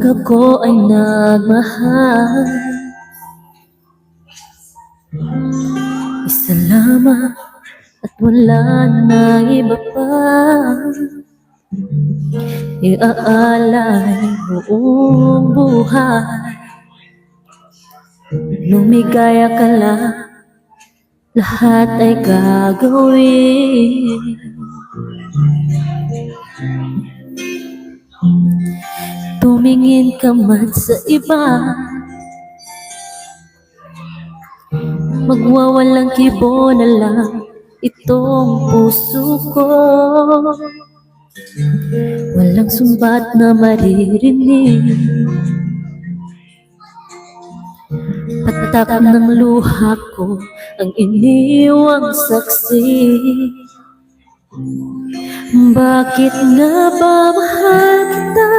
ako ay nagmahal, isa lamang at wala na iba pa. Iaalay buong buhay, lumigaya ka lang, lahat ay gagawin. Tumingin ka man sa iba, magwawalang kibo na lang itong puso ko. Walang sumbat na maririnig, patak ng luha ko ang iniwang saksi. Bakit nga ba mahal kita,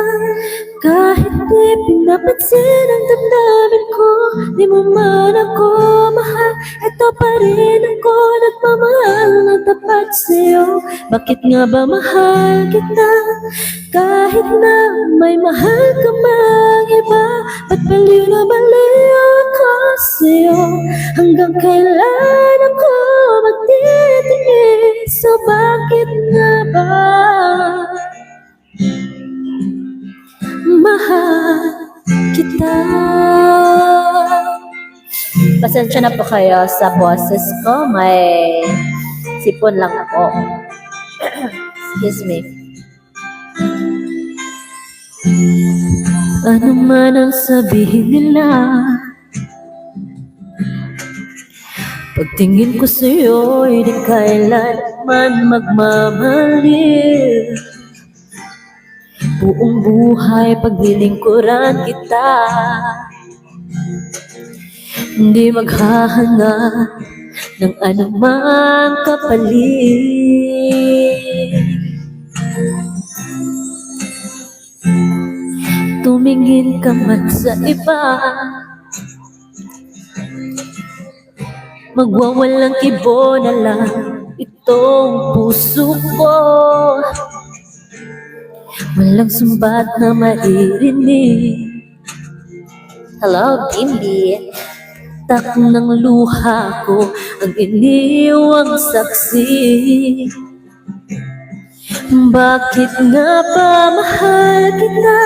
kahit di pinapansin ang damdamin ko? Di mo man ako mahal, eto pa rin ako nagmamahal ng tapat sa'yo. Bakit nga ba mahal kita, kahit na may mahal ka mang iba? Ba't baliw na baliw ako sa'yo? Hanggang kailan ako magtitiis? So bakit nga ba mahal kita? Pasensya na po kayo sa boses ko, may sipon lang ako. Excuse me. Ano man ang sabihin nila, pagtingin ko sa'yo ay di kailanman magmamali. Buong buhay paglilingkuran kita, hindi maghahanap ng anumang kapalit. Tumingin ka man sa iba, magwawalang kibo na lang itong puso ko. Walang sumbat na maririnig. Hello, Bimbi. Tak ng luha ko ang iniwang saksi. Bakit nga ba mahal kita,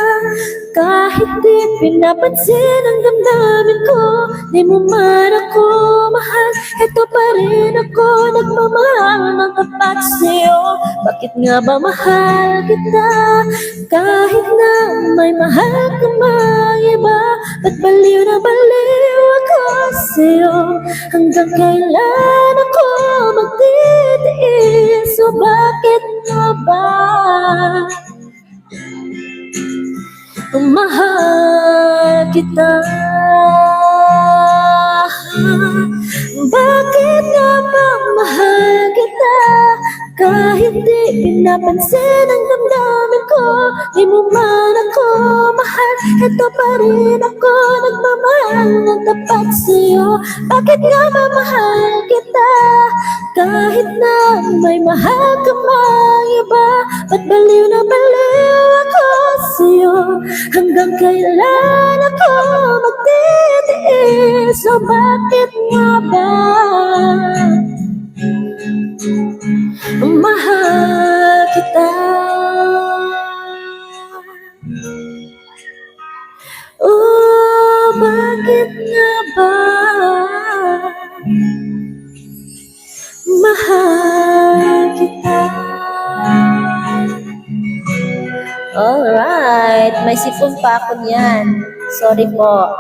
kahit di pinapansin ang damdamin ko? Di mo man ako mahal, eto pa rin ako nagmamahal ng tapat sa'yo. Bakit nga ba mahal kita, kahit na may mahal ka mang iba? Ba't baliw na baliw ako sa'yo? Hanggang kailan ako magtitiis? So bakit nga ba mahal kita? Bakit nga ba mahal kita, kahit di pinapansin ang damdamin ko? Di mo man ako mahal, eto pa rin ako nagmamahal ng tapat sa'yo. Bakit nga ba mahal kita, kahit na may mahal ka mang iba? Ba't baliw na baliw ako sa'yo? Hanggang kailan ako magtitiis? So bakit nga ba mahal kita? Oh, bakit nga ba mahal kita? Alright, may sipon pa ako niyan. Sorry po.